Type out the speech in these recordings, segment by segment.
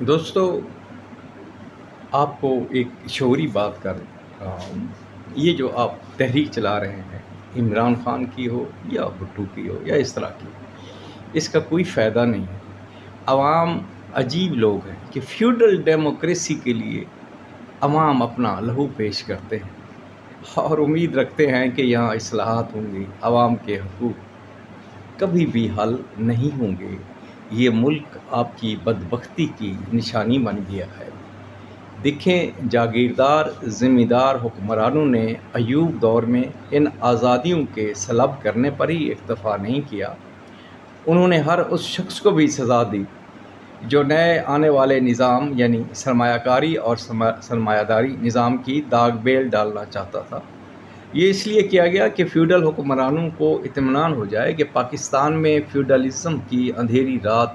دوستو، آپ کو ایک شعوری بات کر رہا ہوں۔ یہ جو آپ تحریک چلا رہے ہیں، عمران خان کی ہو یا بھٹو کی ہو یا اس طرح کی، اس کا کوئی فائدہ نہیں ہے۔ عوام عجیب لوگ ہیں کہ فیوڈل ڈیموکریسی کے لیے عوام اپنا لہو پیش کرتے ہیں اور امید رکھتے ہیں کہ یہاں اصلاحات ہوں گی، عوام کے حقوق کبھی بھی حل نہیں ہوں گے۔ یہ ملک آپ کی بدبختی کی نشانی بن گیا ہے۔ دیکھیں، جاگیردار ذمہ دار حکمرانوں نے ایوب دور میں ان آزادیوں کے سلب کرنے پر ہی اکتفا نہیں کیا، انہوں نے ہر اس شخص کو بھی سزا دی جو نئے آنے والے نظام یعنی سرمایہ کاری اور سرمایہ داری نظام کی داغ بیل ڈالنا چاہتا تھا۔ یہ اس لیے کیا گیا کہ فیوڈل حکمرانوں کو اطمینان ہو جائے کہ پاکستان میں فیوڈلزم کی اندھیری رات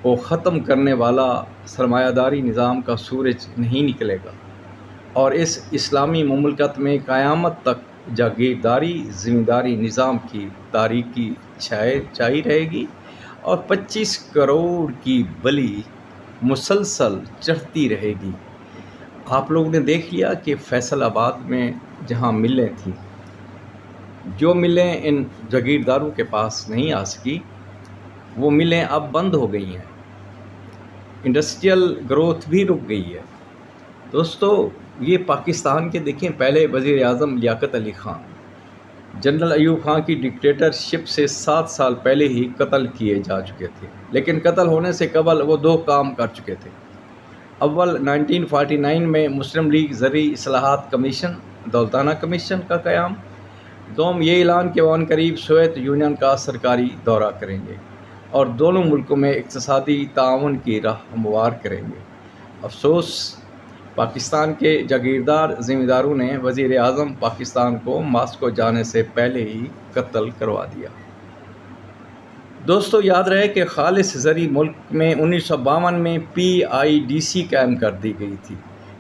کو ختم کرنے والا سرمایہ داری نظام کا سورج نہیں نکلے گا، اور اس اسلامی مملکت میں قیامت تک جاگیرداری ذمہ داری نظام کی تاریکی چھائی رہے گی اور 25 کروڑ کی بلی مسلسل چڑھتی رہے گی۔ آپ لوگوں نے دیکھ لیا کہ فیصل آباد میں جہاں ملیں تھیں، جو ملیں ان جاگیرداروں کے پاس نہیں آ سکی، وہ ملیں اب بند ہو گئی ہیں، انڈسٹریل گروتھ بھی رک گئی ہے۔ دوستو، یہ پاکستان کے دیکھیں، پہلے وزیر اعظم لیاقت علی خان جنرل ایوب خان کی ڈکٹیٹرشپ سے 7 سال پہلے ہی قتل کیے جا چکے تھے، لیکن قتل ہونے سے قبل وہ 2 کام کر چکے تھے۔ اول 1949 میں مسلم لیگ زرعی اصلاحات کمیشن دولتانہ کمیشن کا قیام، دوم یہ اعلان کہ وہ عنقریب سوویت یونین کا سرکاری دورہ کریں گے اور دونوں ملکوں میں اقتصادی تعاون کی راہ ہموار کریں گے۔ افسوس، پاکستان کے جاگیردار ذمہ داروں نے وزیر اعظم پاکستان کو ماسکو جانے سے پہلے ہی قتل کروا دیا۔ دوستو، یاد رہے کہ خالص زرعی ملک میں 1952 میں PIDC قائم کر دی گئی تھی،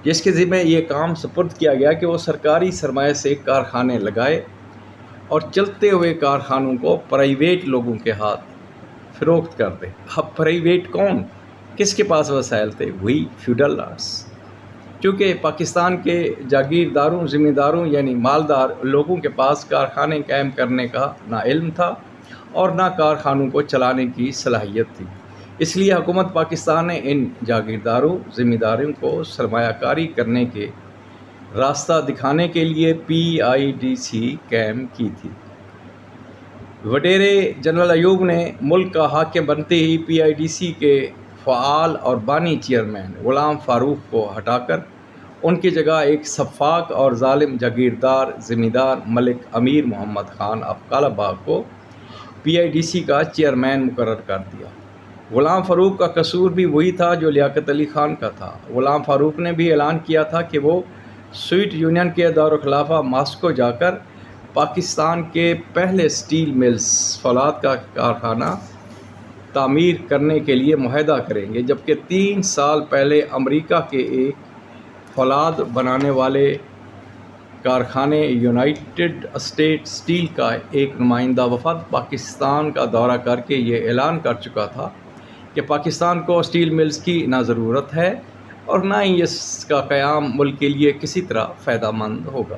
جس کے ذمہ یہ کام سپرد کیا گیا کہ وہ سرکاری سرمایہ سے کارخانے لگائے اور چلتے ہوئے کارخانوں کو پرائیویٹ لوگوں کے ہاتھ فروخت کر دے۔ اب پرائیویٹ کون؟ کس کے پاس وسائل تھے؟ وہی فیوڈل لارڈز۔ چونکہ پاکستان کے جاگیرداروں ذمہ داروں یعنی مالدار لوگوں کے پاس کارخانے قائم کرنے کا نہ علم تھا اور نہ کارخانوں کو چلانے کی صلاحیت تھی، اس لیے حکومت پاکستان نے ان جاگیرداروں ذمہ داروں کو سرمایہ کاری کرنے کے راستہ دکھانے کے لیے PIDC قائم کی تھی۔ وڈیرے جنرل ایوب نے ملک کا حاکم بنتے ہی PIDC کے فعال اور بانی چیئرمین غلام فاروق کو ہٹا کر ان کی جگہ ایک شفاق اور ظالم جاگیردار ذمہ دار ملک امیر محمد خان آف کالا باغ کو PIDC کا چیئرمین مقرر کر دیا۔ غلام فاروق کا قصور بھی وہی تھا جو لیاقت علی خان کا تھا۔ غلام فاروق نے بھی اعلان کیا تھا کہ وہ سوویت یونین کے دارالخلافہ ماسکو جا کر پاکستان کے پہلے سٹیل ملز فولاد کا کارخانہ تعمیر کرنے کے لیے معاہدہ کریں گے، جبکہ 3 سال پہلے امریکہ کے ایک فولاد بنانے والے کارخانے یونائٹڈ اسٹیٹ اسٹیل کا ایک نمائندہ وفد پاکستان کا دورہ کر کے یہ اعلان کر چکا تھا کہ پاکستان کو اسٹیل ملز کی نہ ضرورت ہے اور نہ ہی اس کا قیام ملک کے لیے کسی طرح فائدہ مند ہوگا۔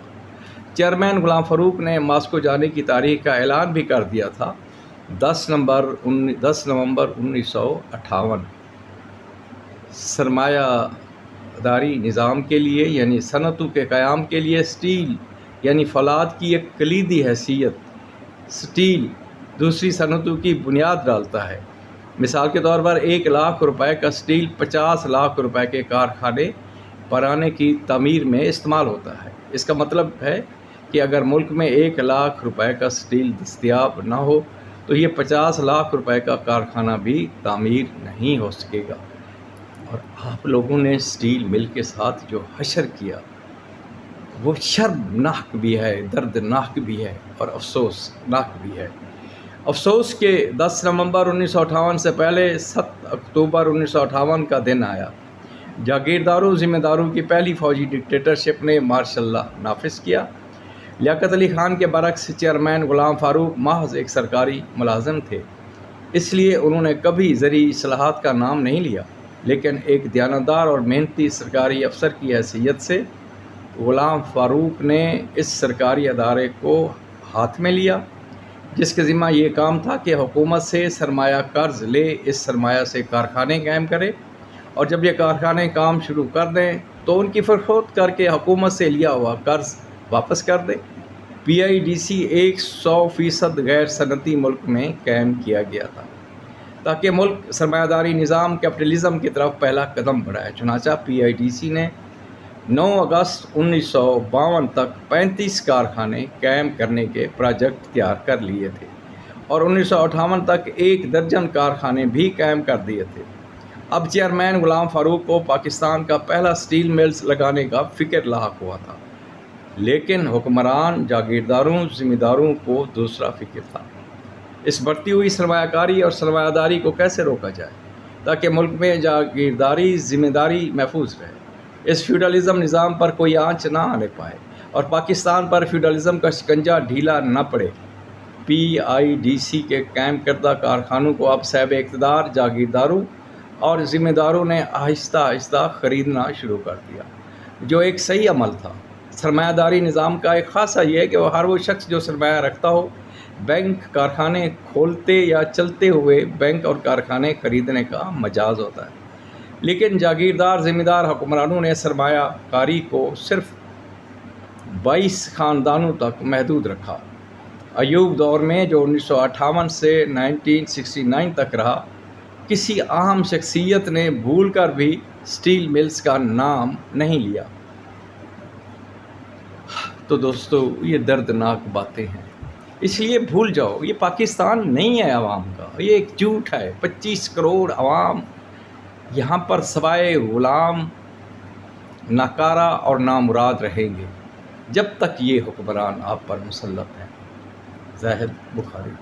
چیئرمین غلام فاروق نے ماسکو جانے کی تاریخ کا اعلان بھی کر دیا تھا، 10 نومبر 1958۔ سرمایہ داری نظام کے لیے یعنی صنعتوں کے قیام کے لیے اسٹیل یعنی فولاد کی ایک کلیدی حیثیت اسٹیل دوسری صنعتوں کی بنیاد ڈالتا ہے۔ مثال کے طور پر 1 لاکھ روپے کا اسٹیل 50 لاکھ روپے کے کارخانے پرانے کی تعمیر میں استعمال ہوتا ہے۔ اس کا مطلب ہے کہ اگر ملک میں 1 لاکھ روپے کا اسٹیل دستیاب نہ ہو تو یہ 50 لاکھ روپے کا کارخانہ بھی تعمیر نہیں ہو سکے گا۔ اور آپ لوگوں نے اسٹیل مل کے ساتھ جو حشر کیا وہ شرمناک بھی ہے، دردناک بھی ہے اور افسوسناک بھی ہے۔ افسوس کہ 10 نومبر 1958 سے پہلے 7 اکتوبر 1958 کا دن آیا۔ جاگیرداروں ذمہ داروں کی پہلی فوجی ڈکٹیٹرشپ نے مارشل لا نافذ کیا۔ لیاقت علی خان کے برعکس چیئرمین غلام فاروق محض ایک سرکاری ملازم تھے، اس لیے انہوں نے کبھی زرعی اصلاحات کا نام نہیں لیا۔ لیکن ایک دیانتدار اور محنتی سرکاری افسر کی حیثیت سے غلام فاروق نے اس سرکاری ادارے کو ہاتھ میں لیا، جس کے ذمہ یہ کام تھا کہ حکومت سے سرمایہ قرض لے، اس سرمایہ سے کارخانے قائم کرے، اور جب یہ کارخانے کام شروع کر دیں تو ان کی فروخت کر کے حکومت سے لیا ہوا قرض واپس کر دے۔ PIDC 100% غیر صنعتی ملک میں قائم کیا گیا تھا تاکہ ملک سرمایہ داری نظام کیپٹلزم کی طرف پہلا قدم بڑھائے۔ چنانچہ PIDC نے 9 اگست 1952 تک 35 کارخانے قائم کرنے کے پروجیکٹ تیار کر لیے تھے، اور 1958 تک 1 درجن کارخانے بھی قائم کر دیے تھے۔ اب چیئرمین غلام فاروق کو پاکستان کا پہلا سٹیل ملز لگانے کا فکر لاحق ہوا تھا، لیکن حکمران جاگیرداروں ذمہ داروں کو دوسرا فکر تھا۔ اس بڑھتی ہوئی سرمایہ کاری اور سرمایہ داری کو کیسے روکا جائے تاکہ ملک میں جاگیرداری ذمہ داری محفوظ رہے، اس فیوڈلزم نظام پر کوئی آنچ نہ آنے پائے اور پاکستان پر فیوڈلزم کا شکنجہ ڈھیلا نہ پڑے۔ PIDC کے قائم کردہ کارخانوں کو اب صاحب اقتدار جاگیرداروں اور ذمہ داروں نے آہستہ آہستہ خریدنا شروع کر دیا، جو ایک صحیح عمل تھا۔ سرمایہ داری نظام کا ایک خاصہ یہ ہے کہ ہر وہ شخص جو سرمایہ رکھتا ہو، بینک کارخانے کھولتے یا چلتے ہوئے بینک اور کارخانے خریدنے کا مجاز ہوتا ہے، لیکن جاگیردار ذمہ دار حکمرانوں نے سرمایہ کاری کو صرف 22 خاندانوں تک محدود رکھا۔ ایوب دور میں جو 1958 سے 1969 تک رہا، کسی اہم شخصیت نے بھول کر بھی سٹیل ملز کا نام نہیں لیا۔ تو دوستو، یہ دردناک باتیں ہیں، اس لیے بھول جاؤ، یہ پاکستان نہیں ہے عوام کا، یہ ایک جھوٹ ہے۔ 25 کروڑ عوام یہاں پر سوائے غلام ناکارہ اور نامراد رہیں گے جب تک یہ حکمران آپ پر مسلط ہیں۔ زاہد بخاری۔